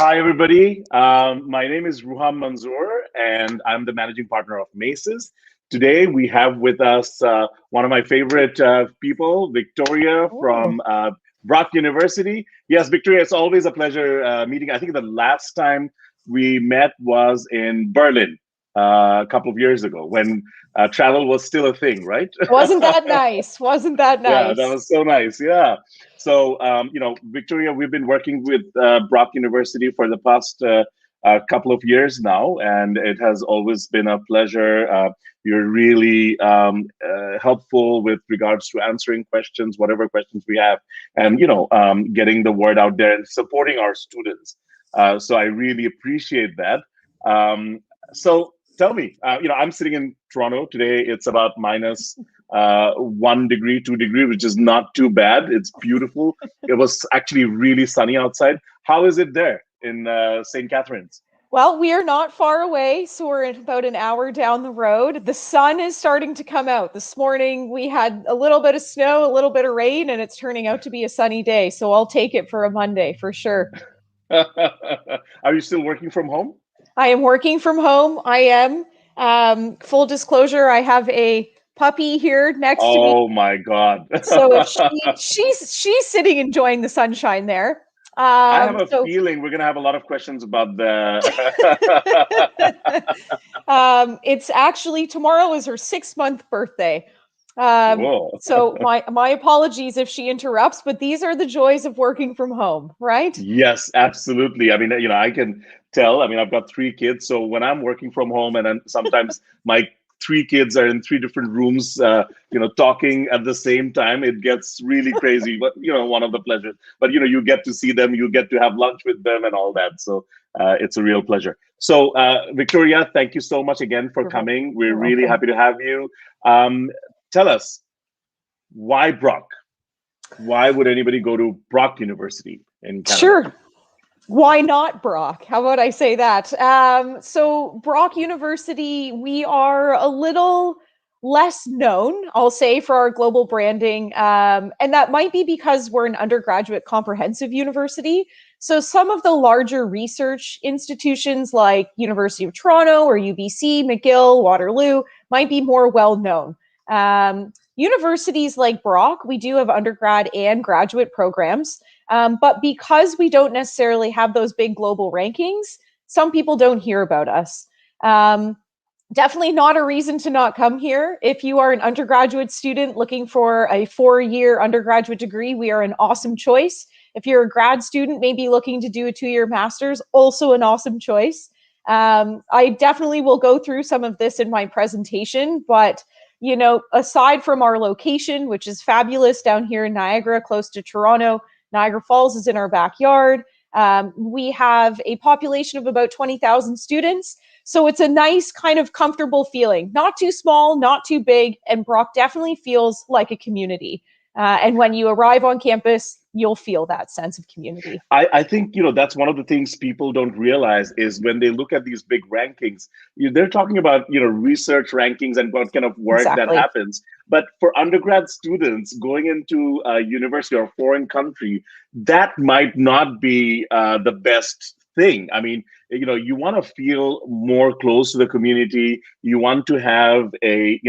Hi, everybody. My name is Ruham Manzoor, and I'm the managing partner of Maces. Today, we have with us one of my favorite people, Victoria from Brock University. Yes, Victoria, it's always a pleasure meeting. I think the last time we met was in Berlin a couple of years ago when travel was still a thing, right? Wasn't that nice? Wasn't that nice? Yeah, that was so nice. Yeah. So, Victoria, we've been working with Brock University for the past couple of years now, and it has always been a pleasure. You're really helpful with regards to answering questions, whatever questions we have, and getting the word out there and supporting our students. So I really appreciate that. So tell me, I'm sitting in Toronto today. It's about minus 1 degree, 2 degree, which is not too bad. It's beautiful. It was actually really sunny outside. How is it there in St. Catharines? Well, we are not far away, so we're about an hour down the road. The sun is starting to come out. This morning we had a little bit of snow, a little bit of rain, and it's turning out to be a sunny day. So I'll take it for a Monday for sure. Are you still working from home? I am working from home. I am. Full disclosure, I have a puppy here next to me. Oh my God. So if she's sitting enjoying the sunshine there. I have a feeling we're going to have a lot of questions about the. It's actually tomorrow is her 6-month birthday. So my apologies if she interrupts, but these are the joys of working from home, right? Yes, absolutely. I mean, I can tell. I mean, I've got 3 kids, so when I'm working from home, and then sometimes my 3 kids are in 3 different rooms, talking at the same time, it gets really crazy. But one of the pleasures. But you get to see them, you get to have lunch with them, and all that. So it's a real pleasure. So Victoria, thank you so much again for coming. We're really happy to have you. Tell us, why Brock? Why would anybody go to Brock University in Canada? Sure. Why not Brock? How about I say that? So Brock University, we are a little less known, I'll say, for our global branding. And that might be because we're an undergraduate comprehensive university. So some of the larger research institutions like University of Toronto or UBC, McGill, Waterloo might be more well known. Universities like Brock, we do have undergrad and graduate programs. But because we don't necessarily have those big global rankings, some people don't hear about us. Definitely not a reason to not come here. If you are an undergraduate student looking for a 4-year undergraduate degree, we are an awesome choice. If you're a grad student, maybe looking to do a 2-year master's, also an awesome choice. I definitely will go through some of this in my presentation, but aside from our location, which is fabulous down here in Niagara, close to Toronto, Niagara Falls is in our backyard. We have a population of about 20,000 students. So it's a nice kind of comfortable feeling, not too small, not too big. And Brock definitely feels like a community. And when you arrive on campus, you'll feel that sense of community. I think, that's one of the things people don't realize is when they look at these big rankings, they're talking about, research rankings and what kind of work that happens. But for undergrad students going into a university or a foreign country, that might not be the best thing. I mean, you want to feel more close to the community. You want to have a,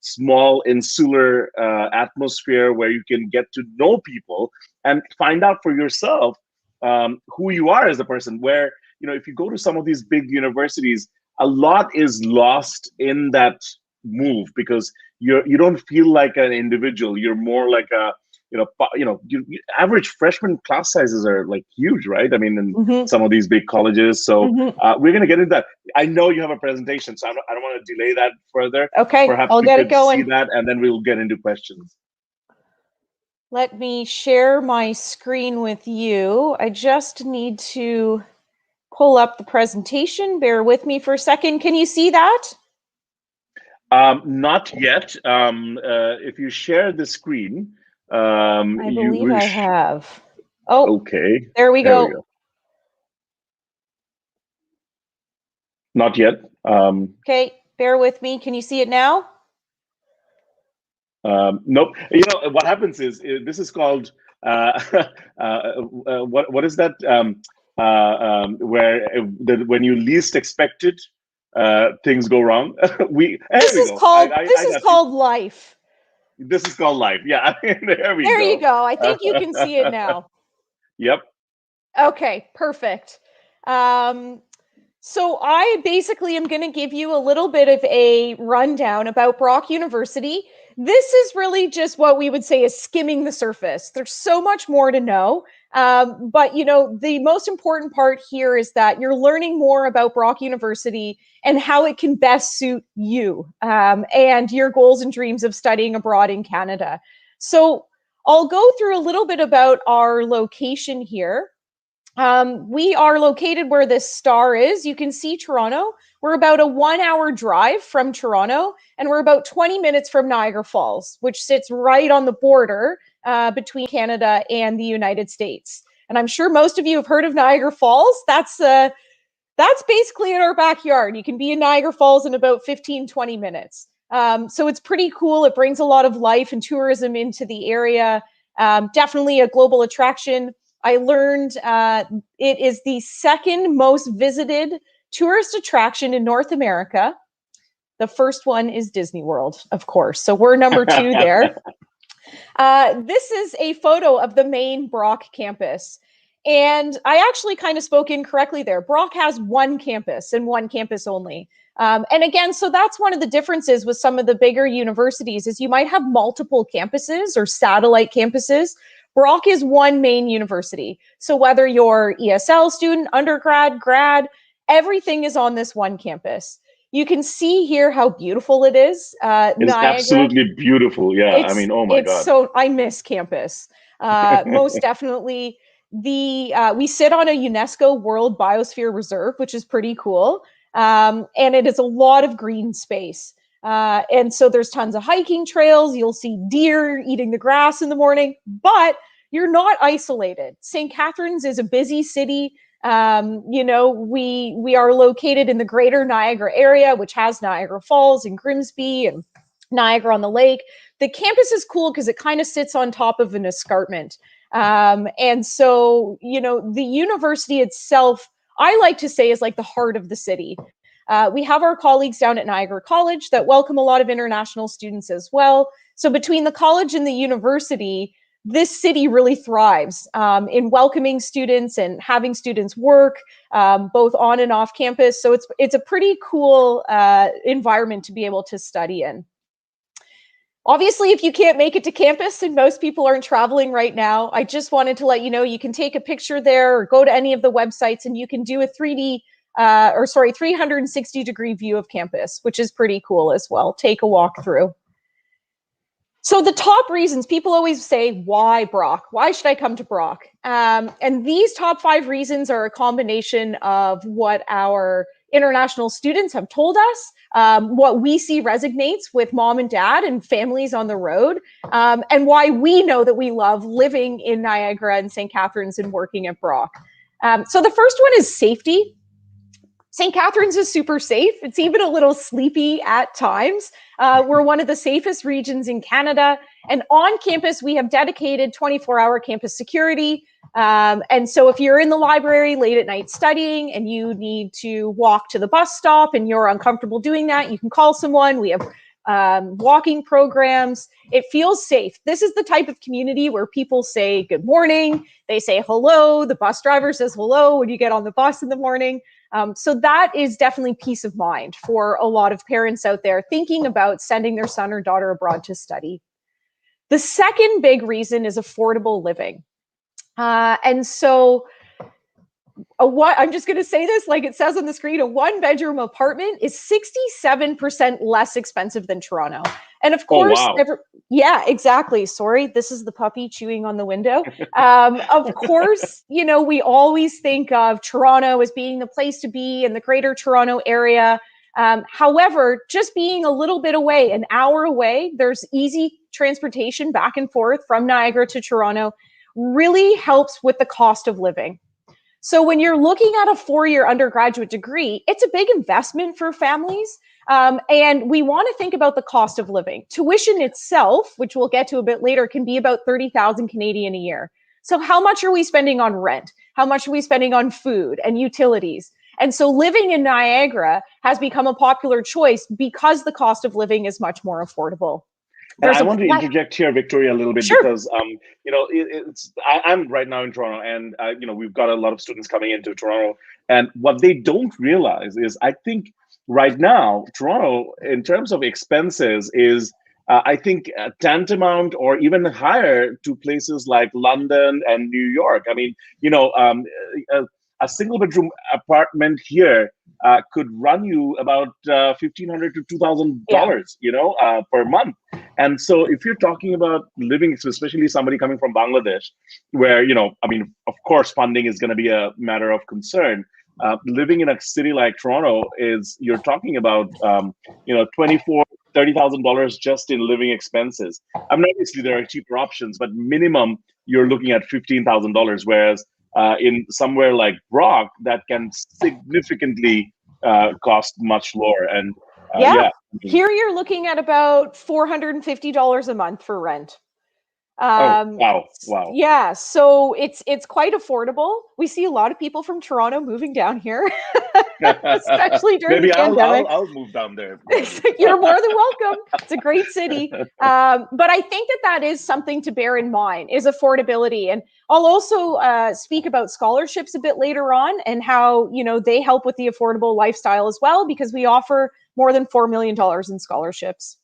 small insular atmosphere where you can get to know people and find out for yourself who you are as a person. Where, if you go to some of these big universities, a lot is lost in that move because you don't feel like an individual. You're more like a, average freshman class sizes are like huge, right? I mean, in some of these big colleges. So we're going to get into that. I know you have a presentation, so I don't want to delay that further. Okay, perhaps I'll we get could it going. see that, and then we'll get into questions. Let me share my screen with you. I just need to pull up the presentation. Bear with me for a second. Can you see that? Not yet. If you share the screen, I believe I have. Oh, okay. There we go. Not yet. Okay, bear with me. Can you see it now? Nope. What happens is this is called what is that? where when you least expect it, things go wrong. This is called life. This is called life. Yeah, there we go. There you go. I think you can see it now. Yep. Okay, perfect. So I basically am going to give you a little bit of a rundown about Brock University. This is really just what we would say is skimming the surface. There's so much more to know. But, the most important part here is that you're learning more about Brock University and how it can best suit you and your goals and dreams of studying abroad in Canada. So I'll go through a little bit about our location here. We are located where this star is. You can see Toronto. We're about a 1 hour drive from Toronto, and we're about 20 minutes from Niagara Falls, which sits right on the border between Canada and the United States. And I'm sure most of you have heard of Niagara Falls. That's basically in our backyard. You can be in Niagara Falls in about 15, 20 minutes. So it's pretty cool. It brings a lot of life and tourism into the area. Definitely a global attraction. I learned it is the second most visited tourist attraction in North America. The first one is Disney World, of course. So we're number 2 there. This is a photo of the main Brock campus. And I actually kind of spoke incorrectly there. Brock has one campus and one campus only. And again, so that's one of the differences with some of the bigger universities is you might have multiple campuses or satellite campuses. Brock is one main university. So whether you're ESL student, undergrad, grad, everything is on this one campus. You can see here how beautiful it is. It's absolutely beautiful. Yeah, oh my God. So I miss campus. Most definitely. We sit on a UNESCO World Biosphere Reserve, which is pretty cool. And it is a lot of green space. And so there's tons of hiking trails. You'll see deer eating the grass in the morning, but you're not isolated. St. Catharines is a busy city. We are located in the greater Niagara area, which has Niagara Falls and Grimsby and Niagara on the Lake. The campus is cool because it kind of sits on top of an escarpment. And so, the university itself, I like to say, is like the heart of the city. We have our colleagues down at Niagara College that welcome a lot of international students as well. So between the college and the university, this city really thrives in welcoming students and having students work both on and off campus. So it's a pretty cool environment to be able to study in. Obviously, if you can't make it to campus, and most people aren't traveling right now, I just wanted to let you know you can take a picture there or go to any of the websites and you can do a 360-degree view of campus, which is pretty cool as well. Take a walk through. So the top reasons people always say, why Brock? Why should I come to Brock? And these top 5 reasons are a combination of what our international students have told us, what we see resonates with mom and dad and families on the road, and why we know that we love living in Niagara and St. Catharines and working at Brock. So the first one is safety. St. Catharines is super safe. It's even a little sleepy at times. We're one of the safest regions in Canada. And on campus, we have dedicated 24-hour campus security. And so if you're in the library late at night studying and you need to walk to the bus stop and you're uncomfortable doing that, you can call someone. We have walking programs. It feels safe. This is the type of community where people say good morning. They say hello. The bus driver says hello when you get on the bus in the morning. So that is definitely peace of mind for a lot of parents out there thinking about sending their son or daughter abroad to study. The second big reason is affordable living. And so I'm just going to say this like it says on the screen, a 1-bedroom apartment is 67% less expensive than Toronto. And of course, yeah, exactly. Sorry, this is the puppy chewing on the window. Of course, we always think of Toronto as being the place to be in the greater Toronto area. However, just being a little bit away, an hour away, there's easy transportation back and forth from Niagara to Toronto, really helps with the cost of living. So when you're looking at a 4-year undergraduate degree, it's a big investment for families. And we want to think about the cost of living. Tuition itself, which we'll get to a bit later, can be about 30,000 Canadian a year. So how much are we spending on rent? How much are we spending on food and utilities? And so living in Niagara has become a popular choice because the cost of living is much more affordable. And I want to interject here, Victoria, a little bit, sure. because I'm right now in Toronto, and we've got a lot of students coming into Toronto, and what they don't realize is, I think right now Toronto, in terms of expenses, is I think tantamount or even higher to places like London and New York. I mean, a single bedroom apartment here could run you about $1,500 to $2,000, per month. And so if you're talking about living, especially somebody coming from Bangladesh, where, of course, funding is going to be a matter of concern. Living in a city like Toronto you're talking about, $24,000, $30,000 just in living expenses. I mean, obviously there are cheaper options, but minimum you're looking at $15,000, whereas in somewhere like Brock, that can significantly cost much lower. And here you're looking at about $450 a month for rent. Wow. Yeah, so it's quite affordable. We see a lot of people from Toronto moving down here, especially during the pandemic. I'll move down there. You're more than welcome. It's a great city. But I think that is something to bear in mind, is affordability. And I'll also speak about scholarships a bit later on, and how, they help with the affordable lifestyle as well, because we offer more than $4 million in scholarships.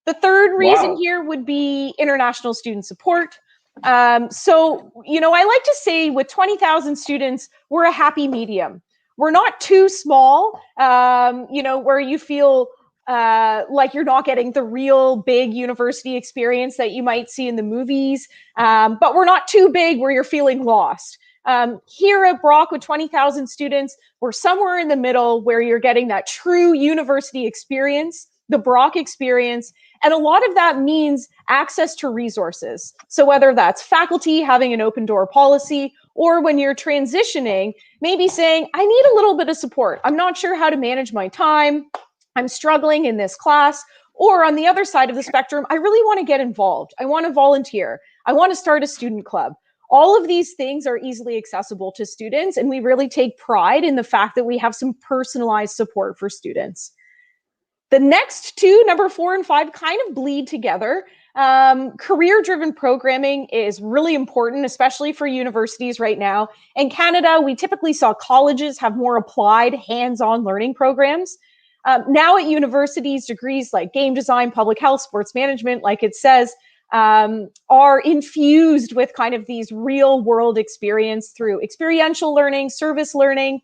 The third reason here would be international student support. So, I like to say with 20,000 students, we're a happy medium. We're not too small, where you feel like you're not getting the real big university experience that you might see in the movies. But we're not too big where you're feeling lost. Here at Brock, with 20,000 students, we're somewhere in the middle where you're getting that true university experience, the Brock experience. And a lot of that means access to resources. So whether that's faculty having an open door policy, or when you're transitioning, maybe saying, I need a little bit of support. I'm not sure how to manage my time. I'm struggling in this class. Or on the other side of the spectrum, I really want to get involved. I want to volunteer. I want to start a student club. All of these things are easily accessible to students, and we really take pride in the fact that we have some personalized support for students. The next two, number 4 and 5, kind of bleed together. Career-driven programming is really important, especially for universities right now. In Canada, we typically saw colleges have more applied, hands-on learning programs. Now at universities, degrees like game design, public health, sports management, like it says, are infused with kind of these real-world experience through experiential learning, service learning.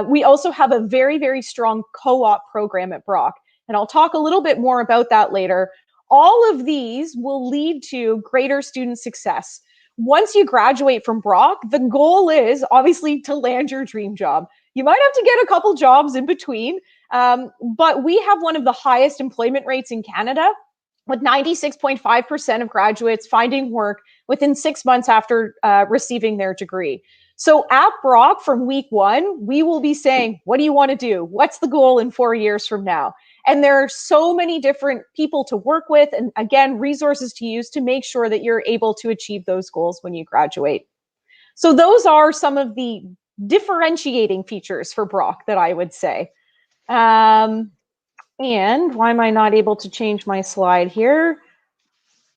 We also have a very, very strong co-op program at Brock. And I'll talk a little bit more about that later. All of these will lead to greater student success. Once you graduate from Brock, the goal is obviously to land your dream job. You might have to get a couple jobs in between, but we have one of the highest employment rates in Canada, with 96.5% of graduates finding work within 6 months after receiving their degree. So at Brock, from week 1, we will be saying, what do you want to do? What's the goal in 4 years from now? And there are so many different people to work with, and again, resources to use to make sure that you're able to achieve those goals when you graduate. So those are some of the differentiating features for Brock that I would say. And why am I not able to change my slide here?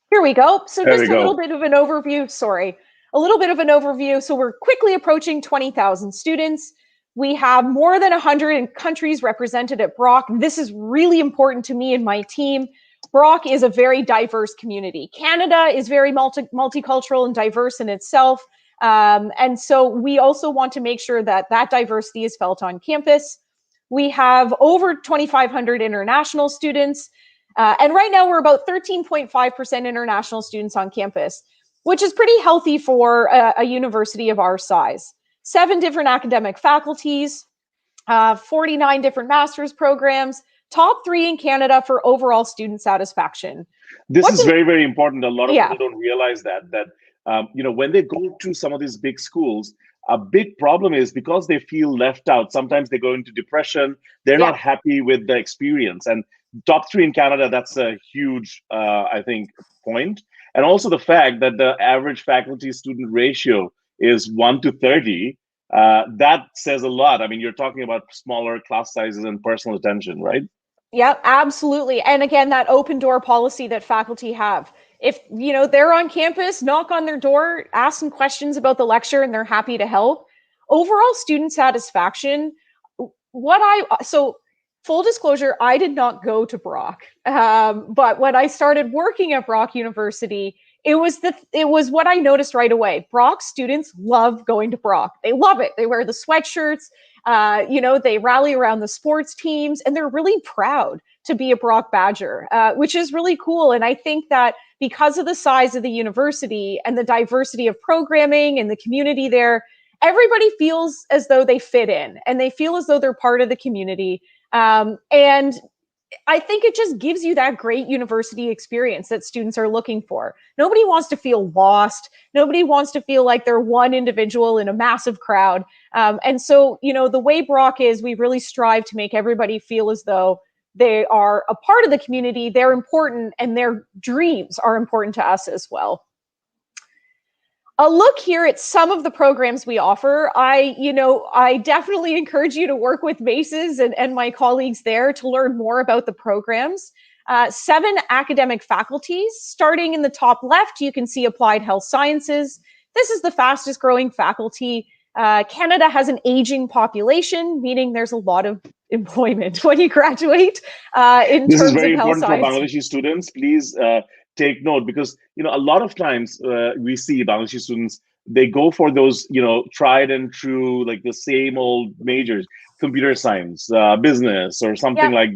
Here we go. So just a little bit of an overview. Sorry. A little bit of an overview. So we're quickly approaching 20,000 students. We have more than 100 countries represented at Brock. This is really important to me and my team. Brock is a very diverse community. Canada is very multicultural and diverse in itself. And so we also want to make sure that that diversity is felt on campus. We have over 2,500 international students. And right now we're about 13.5% international students on campus, which is pretty healthy for a university of our size. 7 different academic faculties, 49 different master's programs, top 3 in Canada for overall student satisfaction. This is very, very important. A lot of people don't realize that when they go to some of these big schools, a big problem is because they feel left out. Sometimes they go into depression. They're not happy with the experience. And top 3 in Canada, that's a huge, I think, point. And also the fact that the average faculty-student ratio is 1 to 30, that says a lot. I mean, you're talking about smaller class sizes and personal attention, right? Yep, absolutely. And again, that open door policy that faculty have. If they're on campus, knock on their door, ask some questions about the lecture, and they're happy to help. Overall student satisfaction. So full disclosure, I did not go to Brock, but when I started working at Brock University, it was what I noticed right away. Brock students love going to Brock. They love it. They wear the sweatshirts. They rally around the sports teams, and they're really proud to be a Brock Badger, which is really cool. And I think that because of the size of the university and the diversity of programming and the community there, everybody feels as though they fit in and they feel as though they're part of the community. And I think it just gives you that great university experience that students are looking for. Nobody wants to feel lost. Nobody wants to feel like they're one individual in a massive crowd. And so, the way Brock is, we really strive to make everybody feel as though they are a part of the community, they're important, and their dreams are important to us as well. A look here at some of the programs we offer. I definitely encourage you to work with MACES and my colleagues there to learn more about the programs. 7 academic faculties. Starting in the top left, you can see Applied Health Sciences. This is the fastest growing faculty. Canada has an aging population, meaning there's a lot of employment when you graduate in this terms is very of health important for science. Bangladeshi students. Please take note, because a lot of times we see Bangladeshi students, they go for those tried and true, like the same old majors, computer science, business, or something like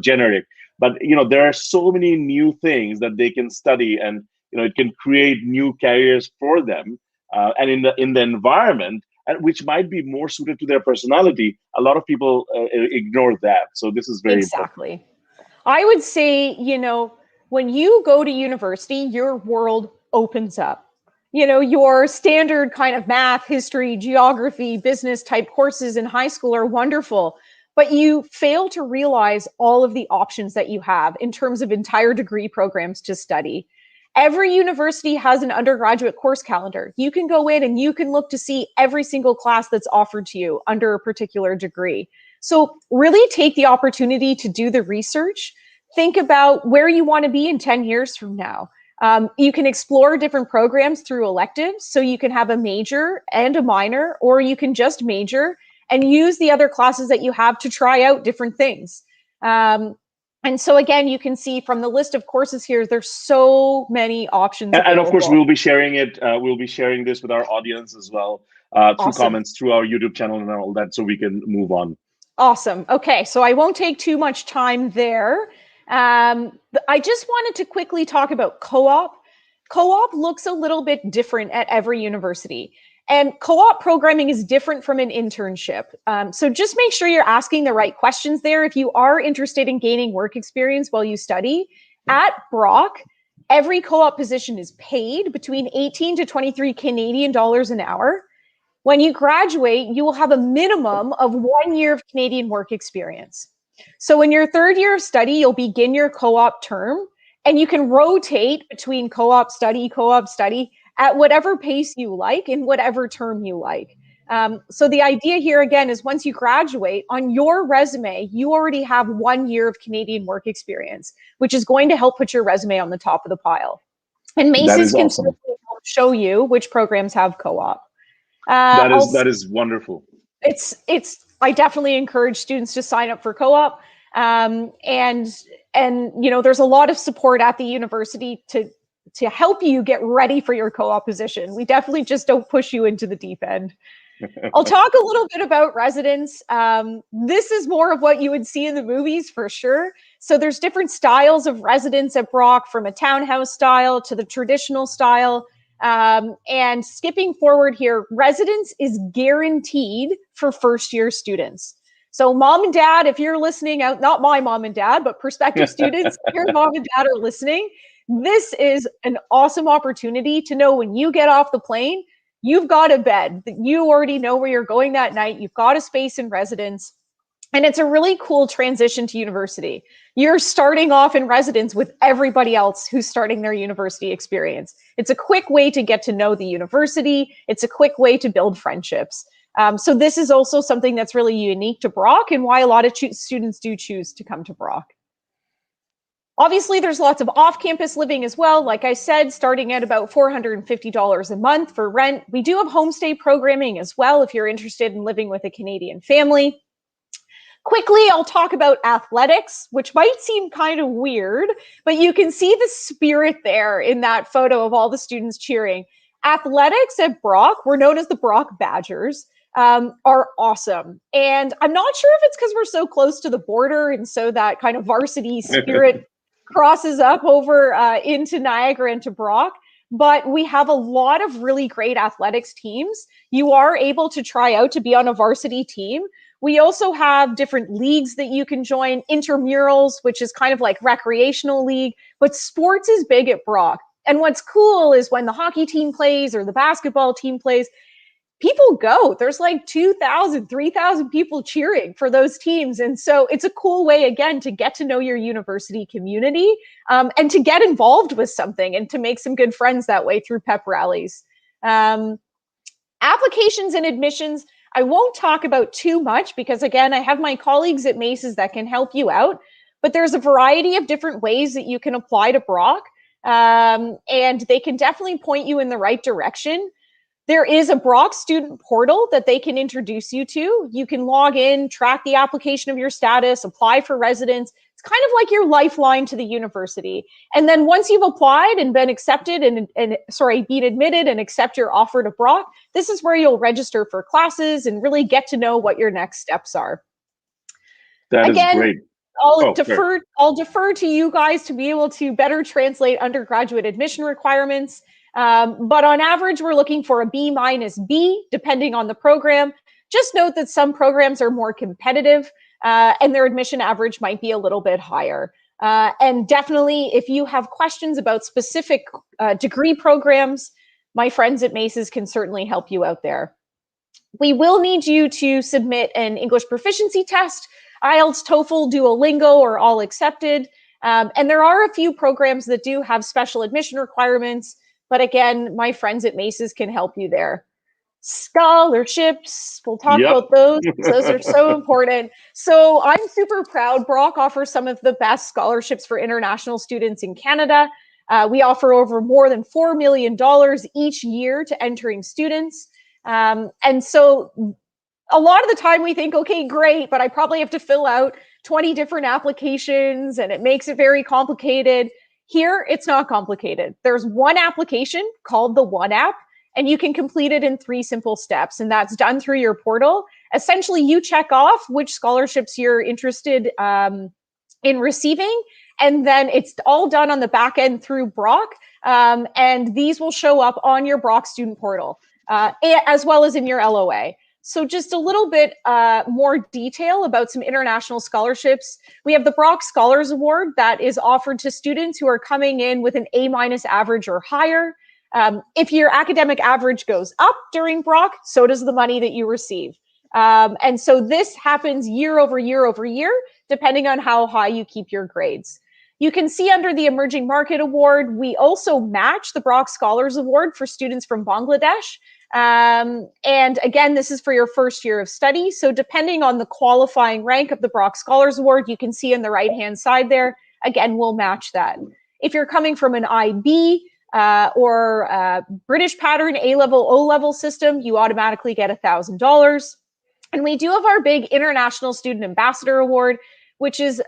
generic. But there are so many new things that they can study, and it can create new careers for them, and in the environment, and which might be more suited to their personality. A lot of people ignore that. So this is very important. I would say, when you go to university, your world opens up. Your standard kind of math, history, geography, business type courses in high school are wonderful, but you fail to realize all of the options that you have in terms of entire degree programs to study. Every university has an undergraduate course calendar. You can go in and you can look to see every single class that's offered to you under a particular degree. So really take the opportunity to do the research. Think about where you want to be in 10 years from now. You can explore different programs through electives. So you can have a major and a minor, or you can just major and use the other classes that you have to try out different things. And so again, you can see from the list of courses here, there's so many options available. And of course, we'll be sharing it. We'll be sharing this with our audience as well, through comments, through our YouTube channel and all that, so we can move on. Awesome. Okay, so I won't take too much time there. I just wanted to quickly talk about co-op. Co-op looks a little bit different at every university. And co-op programming is different from an internship. So just make sure you're asking the right questions there. If you are interested in gaining work experience while you study, at Brock, every co-op position is paid between 18 to 23 Canadian dollars an hour. When you graduate, you will have a minimum of 1 year of Canadian work experience. So in your 3rd year of study, you'll begin your co-op term, and you can rotate between co-op study at whatever pace you like in whatever term you like. So the idea here, again, is once you graduate, on your resume, you already have 1 year of Canadian work experience, which is going to help put your resume on the top of the pile. And MACES can help show you which programs have co-op. That is wonderful. I definitely encourage students to sign up for co-op. And there's a lot of support at the university to help you get ready for your co-op position. We definitely just don't push you into the deep end. I'll talk a little bit about residence. This is more of what you would see in the movies for sure. So there's different styles of residence at Brock, from a townhouse style to the traditional style. And skipping forward here, residence is guaranteed for first-year students. So mom and dad, if you're listening out, not my mom and dad, but prospective students, if your mom and dad are listening, this is an awesome opportunity to know when you get off the plane, you've got a bed, that you already know where you're going that night. You've got a space in residence. And it's a really cool transition to university. You're starting off in residence with everybody else who's starting their university experience. It's a quick way to get to know the university. It's a quick way to build friendships. So this is also something that's really unique to Brock and why a lot of students do choose to come to Brock. Obviously, there's lots of off-campus living as well. Like I said, starting at about $450 a month for rent. We do have homestay programming as well if you're interested in living with a Canadian family. Quickly, I'll talk about athletics, which might seem kind of weird, but you can see the spirit there in that photo of all the students cheering. Athletics at Brock, we're known as the Brock Badgers, are awesome. And I'm not sure if it's because we're so close to the border and so that kind of varsity spirit crosses up over into Niagara and to Brock, but we have a lot of really great athletics teams. You are able to try out to be on a varsity team. We also have different leagues that you can join, intramurals, which is kind of like recreational league, but sports is big at Brock. And what's cool is when the hockey team plays or the basketball team plays, people go. There's like 2,000, 3,000 people cheering for those teams. And so it's a cool way, again, to get to know your university community and to get involved with something and to make some good friends that way through pep rallies. Applications and admissions, I won't talk about too much because, again, I have my colleagues at Maces that can help you out. But there's a variety of different ways that you can apply to Brock, and they can definitely point you in the right direction. There is a Brock student portal that they can introduce you to. You can log in, track the application of your status, apply for residence. It's kind of like your lifeline to the university. And then once you've applied and been accepted and been admitted and accept your offer to Brock, this is where you'll register for classes and really get to know what your next steps are. That is great. I'll defer to you guys to be able to better translate undergraduate admission requirements. But on average, we're looking for a B-B, depending on the program. Just note that some programs are more competitive and their admission average might be a little bit higher. And definitely, if you have questions about specific degree programs, my friends at Maces can certainly help you out there. We will need you to submit an English proficiency test. IELTS, TOEFL, Duolingo are all accepted. And there are a few programs that do have special admission requirements. But again, my friends at Maces can help you there. Scholarships, we'll talk about those. Those are so important. So I'm super proud. Brock offers some of the best scholarships for international students in Canada. We offer over more than $4 million each year to entering students. And so a lot of the time we think, okay, great, but I probably have to fill out 20 different applications and it makes it very complicated. Here, it's not complicated. There's one application called the One App, and you can complete it in 3 simple steps, and that's done through your portal. Essentially, you check off which scholarships you're interested in receiving, and then it's all done on the back end through Brock, and these will show up on your Brock student portal, as well as in your LOA. So just a little bit more detail about some international scholarships. We have the Brock Scholars Award that is offered to students who are coming in with an A- average or higher. If your academic average goes up during Brock, so does the money that you receive. And so this happens year over year over year, depending on how high you keep your grades. You can see under the Emerging Market Award, we also match the Brock Scholars Award for students from Bangladesh. And again, this is for your first year of study. So depending on the qualifying rank of the Brock Scholars Award, you can see on the right-hand side there, again, we'll match that. If you're coming from an IB or British pattern A-level, O-level system, you automatically get $1,000. And we do have our big International Student Ambassador Award, which is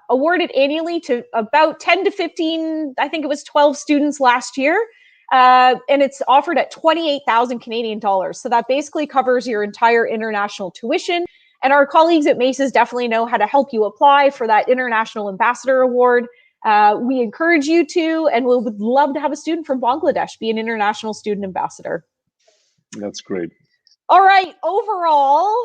awarded annually to about 10 to 15, I think it was 12 students last year. And it's offered at 28,000 Canadian dollars. So that basically covers your entire international tuition. And our colleagues at Maces definitely know how to help you apply for that International Ambassador Award. We encourage you to, and we would love to have a student from Bangladesh be an International Student Ambassador. That's great. All right, overall,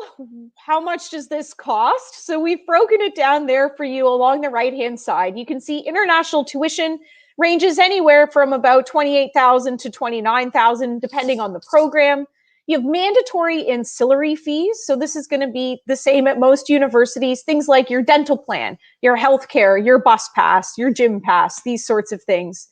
how much does this cost? So we've broken it down there for you along the right-hand side. You can see international tuition ranges anywhere from about $28,000 to $29,000, depending on the program. You have mandatory ancillary fees. So this is going to be the same at most universities, things like your dental plan, your healthcare, your bus pass, your gym pass, these sorts of things.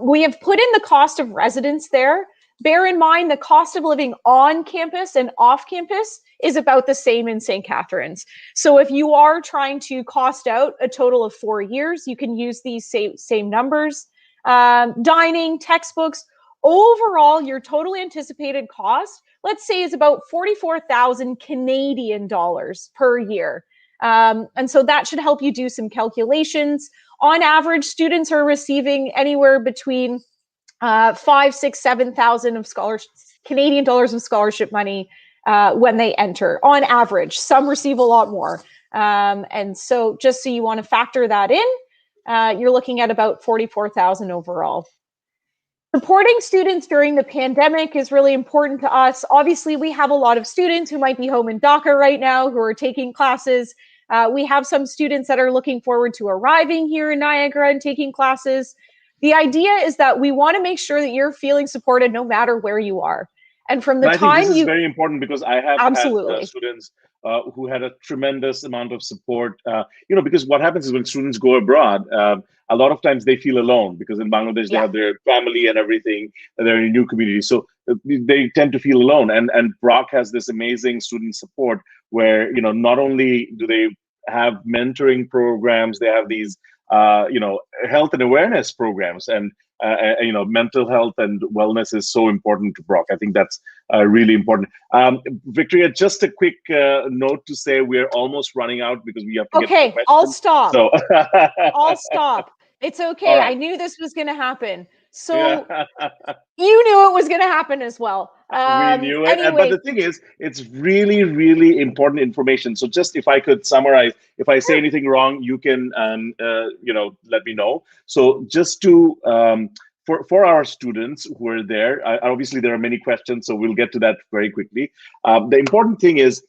We have put in the cost of residence there. Bear in mind the cost of living on campus and off campus is about the same in St. Catharines. So if you are trying to cost out a total of 4 years, you can use these same numbers. Dining, textbooks, overall, your total anticipated cost, let's say, is about 44,000 Canadian dollars per year. And so that should help you do some calculations. On average, students are receiving anywhere between 5, 6, 7,000 of Canadian dollars of scholarship money when they enter. On average, some receive a lot more. And so, just so you want to factor that in, you're looking at about 44,000 overall. Supporting students during the pandemic is really important to us. Obviously, we have a lot of students who might be home in Dhaka right now who are taking classes. We have some students that are looking forward to arriving here in Niagara and taking classes. The idea is that we want to make sure that you're feeling supported no matter where you are. And from the time I think this is very important because I have absolutely had students who had a tremendous amount of support. Because what happens is when students go abroad, a lot of times they feel alone because in Bangladesh they have their family and everything. They're in a new community, so they tend to feel alone. And Brock has this amazing student support where not only do they have mentoring programs, they have these health and awareness programs, and mental health and wellness is so important to Brock. I think that's really important. Victoria, just a quick note to say we're almost running out because we have to get to the question. I'll stop. So I'll stop. It's okay. Right. I knew this was going to happen. So you knew it was going to happen as well. We knew it. Anyway. But the thing is, it's really, really important information. So just if I could summarize, if I say anything wrong, you can, let me know. So just to, for our students who are there, obviously there are many questions, so we'll get to that very quickly. The important thing is,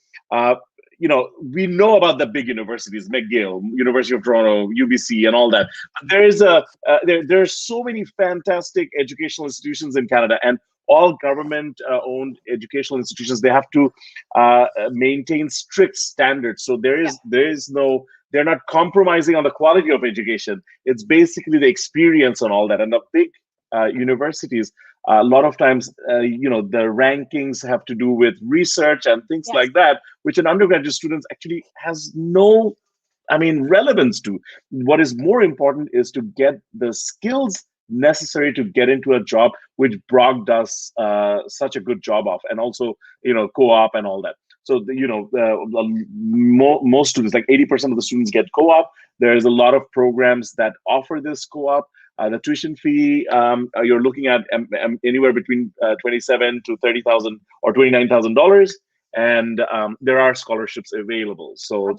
we know about the big universities, McGill, University of Toronto, UBC, and all that. There's so many fantastic educational institutions in Canada, and all government-owned educational institutions, they have to maintain strict standards. So they're not compromising on the quality of education. It's basically the experience and all that. And the big universities, a lot of times, the rankings have to do with research and things like that, which an undergraduate student actually has no, relevance to. What is more important is to get the skills necessary to get into a job, which Brock does such a good job of, and also, co-op and all that. So, most students, like 80% of the students get co-op. There's a lot of programs that offer this co-op. The tuition fee, you're looking at anywhere between $27,000 to $30,000 or $29,000, and there are scholarships available. So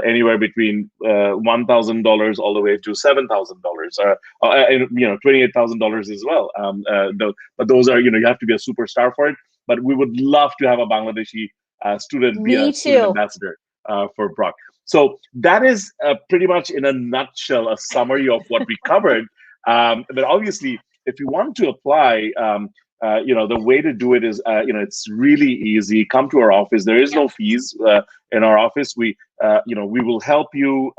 anywhere between $1,000 all the way to $7,000, $28,000 as well. But those are you have to be a superstar for it. But we would love to have a Bangladeshi student be a student ambassador for Brock. So that is pretty much in a nutshell a summary of what we covered. But obviously, if you want to apply, the way to do it is, it's really easy. Come to our office. There is no fees in our office. We will help you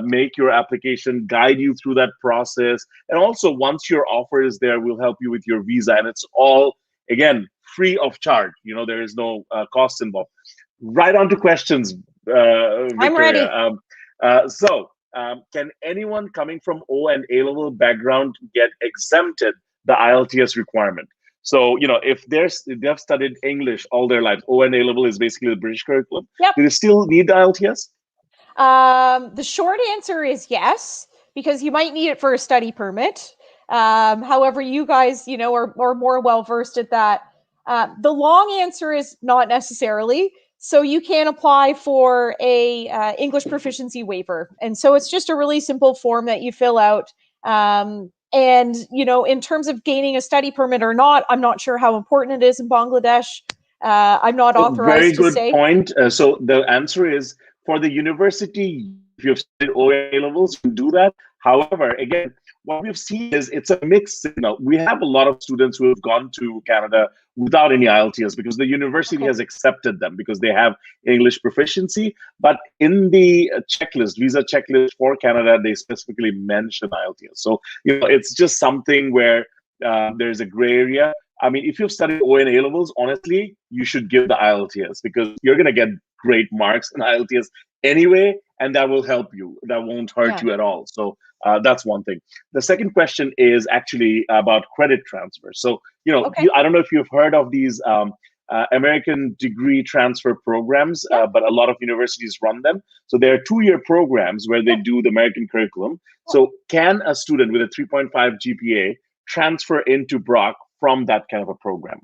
make your application, guide you through that process. And also, once your offer is there, we'll help you with your visa. And it's all, again, free of charge. There is no cost involved. Right on to questions, Victoria. I'm ready. Can anyone coming from O and A-level background get exempted the IELTS requirement? So, if they've studied English all their lives, O and A-level is basically the British curriculum. Do they still need the IELTS? The short answer is yes, because you might need it for a study permit. However, you guys, are more well-versed at that. The long answer is not necessarily. So you can apply for a English proficiency waiver. And so it's just a really simple form that you fill out. And, in terms of gaining a study permit or not, I'm not sure how important it is in Bangladesh. I'm not authorized to say. Very good point. So the answer is, for the university, if you've studied OA levels, you can do that. However, again, what we've seen is it's a mixed signal. We have a lot of students who have gone to Canada without any IELTS because the university has accepted them because they have English proficiency. But in the checklist, visa checklist for Canada, they specifically mention IELTS. So, it's just something where there's a gray area. I mean, if you've studied ON A-levels, honestly, you should give the IELTS because you're going to get great marks in IELTS anyway, and that will help you. That won't hurt you at all. So that's one thing. The second question is actually about credit transfer. So, I don't know if you've heard of these American degree transfer programs, but a lot of universities run them. So there are 2-year programs where they do the American curriculum. So can a student with a 3.5 GPA transfer into Brock from that kind of a program?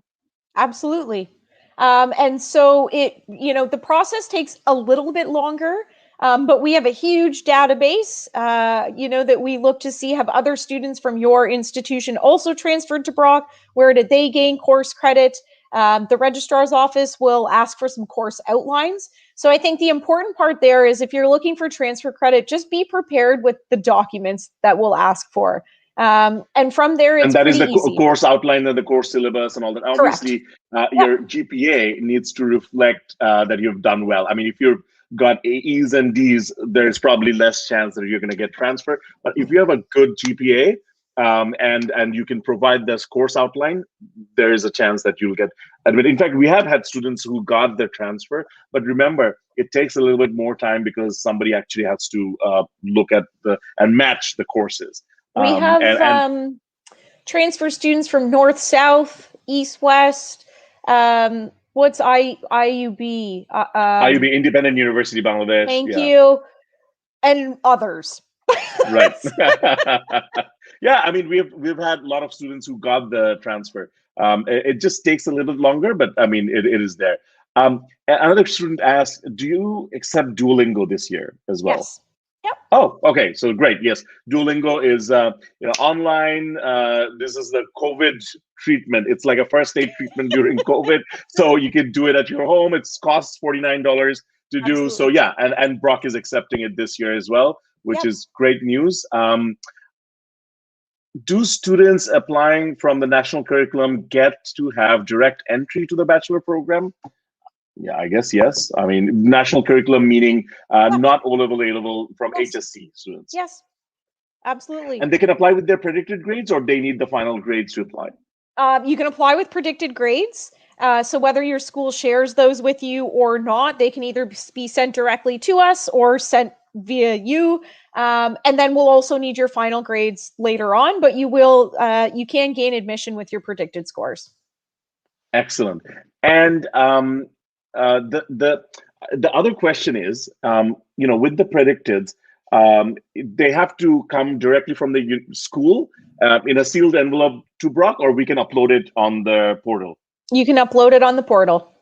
Absolutely. And so the process takes a little bit longer, but we have a huge database, that we look to see have other students from your institution also transferred to Brock. Where did they gain course credit? The registrar's office will ask for some course outlines. So I think the important part there is if you're looking for transfer credit, just be prepared with the documents that we'll ask for. And from there, it's and that is the easy. Course outline and the course syllabus and all that. Obviously, your GPA needs to reflect that you've done well. I mean, if you've got A's and D's, there's probably less chance that you're going to get transfer. But if you have a good GPA and you can provide this course outline, there is a chance that you'll get admitted. In fact, we have had students who got their transfer, but remember, it takes a little bit more time because somebody actually has to look at and match the courses. We have transfer students from North, South, East, West. What's IUB? IUB, Independent University Bangladesh. Thank you. And others. Right. Yeah, I mean, we've had a lot of students who got the transfer. It just takes a little bit longer, but I mean, it is there. Another student asked, do you accept Duolingo this year as well? Yes. Yep. Oh, okay. So great. Yes, Duolingo is online. This is the COVID treatment. It's like a first aid treatment during COVID. So you can do it at your home. It costs $49 to do. So yeah, and Brock is accepting it this year as well, which is great news. Do students applying from the national curriculum get to have direct entry to the bachelor program? Yeah, I guess yes. I mean, national curriculum meaning not O-level, A-level from HSC students. Yes, absolutely. And they can apply with their predicted grades, or they need the final grades to apply? You can apply with predicted grades. So whether your school shares those with you or not, they can either be sent directly to us or sent via you. And then we'll also need your final grades later on, but you can gain admission with your predicted scores. Excellent. And the other question is, with the predicted, they have to come directly from the school in a sealed envelope to Brock, or we can upload it on the portal? You can upload it on the portal.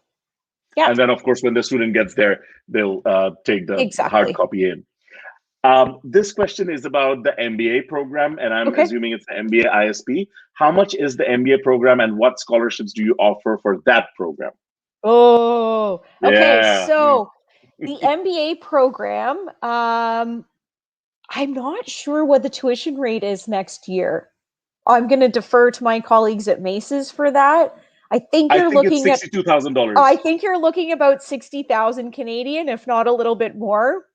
Yeah. And then, of course, when the student gets there, they'll take the hard copy in. This question is about the MBA program, and I'm assuming it's the MBA ISP. How much is the MBA program, and what scholarships do you offer for that program? Oh, okay. Yeah. So the MBA program, I'm not sure what the tuition rate is next year. I'm going to defer to my colleagues at Maces for that. I think you're looking at $62,000. I think you're looking about 60,000 Canadian, if not a little bit more.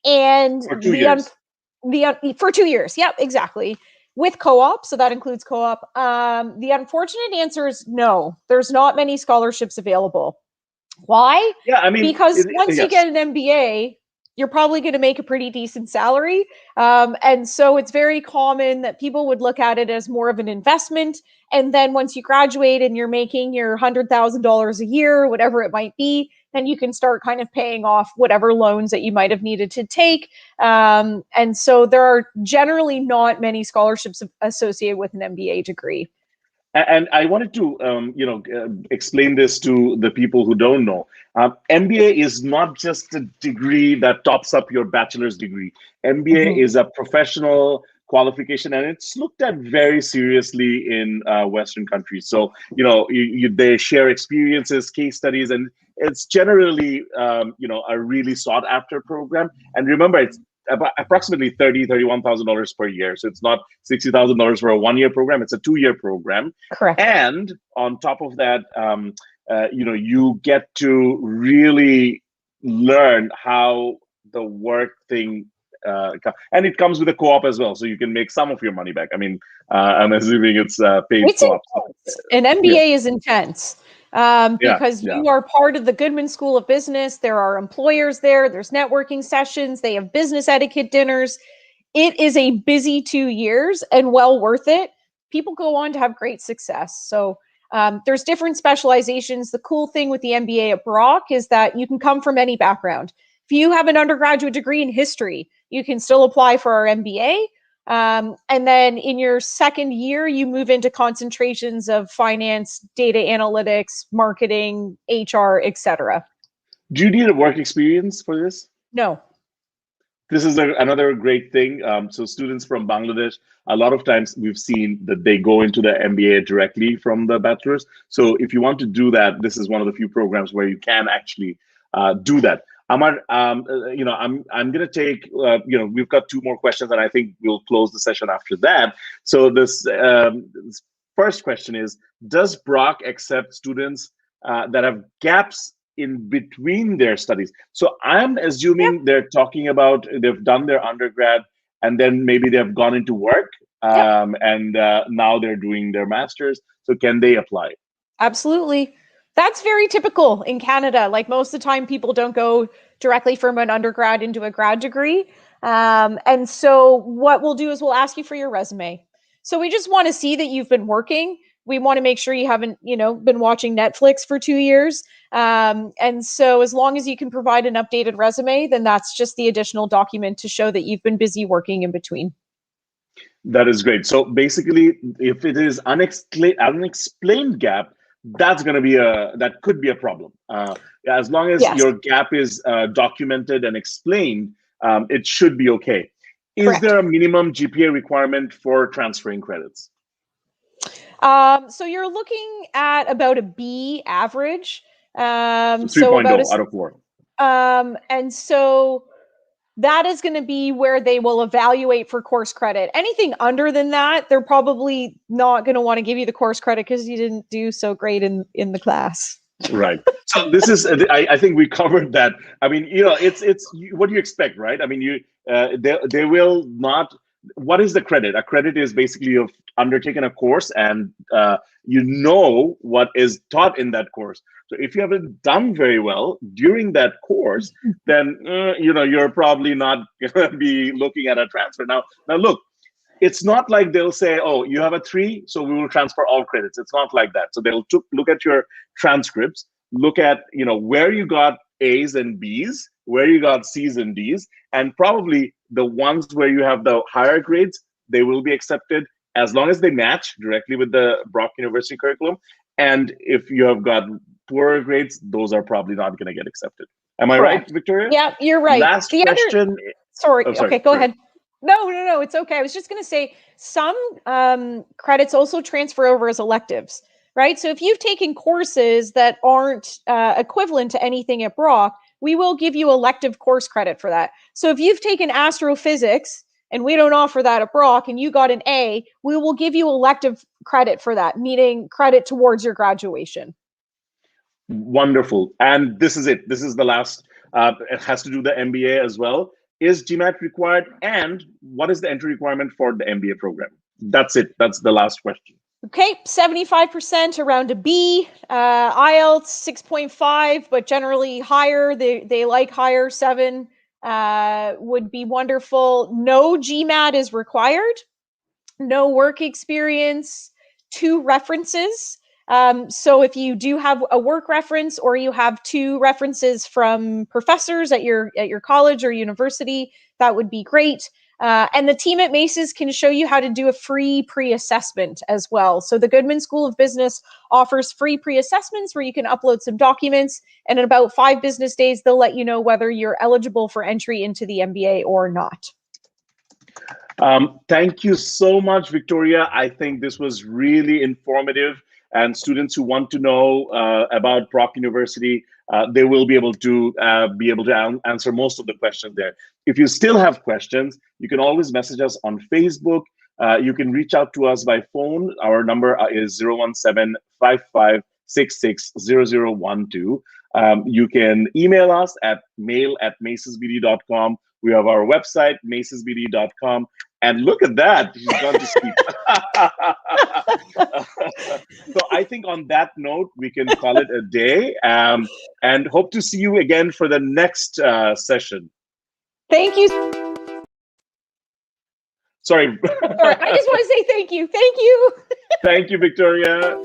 And for 2 years. For 2 years. Yep, exactly. With co-op, so that includes co-op. The unfortunate answer is no. There's not many scholarships available. Why? Yeah, I mean, because once you get an MBA, you're probably going to make a pretty decent salary. And so it's very common that people would look at it as more of an investment. And then once you graduate and you're making your $100,000 a year, whatever it might be, then you can start kind of paying off whatever loans that you might have needed to take. And so there are generally not many scholarships associated with an MBA degree. And I wanted to, explain this to the people who don't know. MBA is not just a degree that tops up your bachelor's degree. MBA is a professional qualification, and it's looked at very seriously in Western countries. So, they share experiences, case studies, and it's generally, a really sought after program. And remember, it's about approximately $31,000 per year. So it's not $60,000 for a 1-year program; it's a 2-year program. Correct. And on top of that, you get to really learn how the work thing. And it comes with a co-op as well, so you can make some of your money back. I mean, I'm assuming it's paid co-op. An MBA is intense because you are part of the Goodman School of Business. There are employers there. There's networking sessions. They have business etiquette dinners. It is a busy 2 years and well worth it. People go on to have great success. So there's different specializations. The cool thing with the MBA at Brock is that you can come from any background. If you have an undergraduate degree in history, you can still apply for our MBA. And then in your second year, you move into concentrations of finance, data analytics, marketing, HR, etc. Do you need a work experience for this? No. This is another great thing. So students from Bangladesh, a lot of times we've seen that they go into the MBA directly from the bachelor's. So if you want to do that, this is one of the few programs where you can actually do that. Amar, I'm going to take, we've got 2 more questions, and I think we'll close the session after that. So this first question is, does Brock accept students that have gaps in between their studies? So I'm assuming they're talking about they've done their undergrad and then maybe they've gone into work and now they're doing their master's. So can they apply? Absolutely. That's very typical in Canada. Like most of the time, people don't go directly from an undergrad into a grad degree. And so what we'll do is we'll ask you for your resume. So we just want to see that you've been working. We want to make sure you haven't, been watching Netflix for 2 years. And so as long as you can provide an updated resume, then that's just the additional document to show that you've been busy working in between. That is great. So basically, if it is unexplained gap, that could be a problem. As long as your gap is documented and explained, it should be okay. Is there a minimum GPA requirement for transferring credits? So you're looking at about a B average. So 3.0 out of 4. And so that is going to be where they will evaluate for course credit. Anything under than that, they're probably not going to want to give you the course credit because you didn't do so great in the class. Right. So this is, I think we covered that. I mean, it's what do you expect, right? I mean, they will not. What is the credit? A credit is basically you've undertaken a course and what is taught in that course. So if you haven't done very well during that course, then you're probably not going to be looking at a transfer. Now look, it's not like they'll say, "Oh, you have a 3, so we will transfer all credits." It's not like that. So they'll look at your transcripts, look at where you got A's and B's, where you got C's and D's, and probably the ones where you have the higher grades, they will be accepted as long as they match directly with the Brock University curriculum. And if you have got poorer grades, those are probably not going to get accepted. Am I right, Victoria? Yeah, you're right. Last question. Sorry. Okay, go ahead. No, it's okay. I was just going to say some credits also transfer over as electives, right? So if you've taken courses that aren't equivalent to anything at Brock, we will give you elective course credit for that. So if you've taken astrophysics and we don't offer that at Brock and you got an A, we will give you elective credit for that, meaning credit towards your graduation. Wonderful. And this is it. This is the last. It has to do the MBA as well. Is GMAT required? And what is the entry requirement for the MBA program? That's it. That's the last question. Okay, 75% around a B, IELTS 6.5, but generally higher. They like higher. 7 would be wonderful. No GMAT is required. No work experience. 2 references. So if you do have a work reference or you have 2 references from professors at your college or university, that would be great. And the team at Maces can show you how to do a free pre-assessment as well. So the Goodman School of Business offers free pre-assessments where you can upload some documents, and in about 5 business days, they'll let you know whether you're eligible for entry into the MBA or not. Thank you so much, Victoria. I think this was really informative, and students who want to know about Brock University, they will be able to answer most of the questions there. If you still have questions, you can always message us on Facebook. You can reach out to us by phone. Our number is 017-5566-0012. You can email us at mail@macesbd.com. We have our website, macesbd.com. And look at that, she's gone to sleep. So I think on that note, we can call it a day, and hope to see you again for the next session. Thank you. Sorry. I just want to say thank you. Thank you. Thank you, Victoria.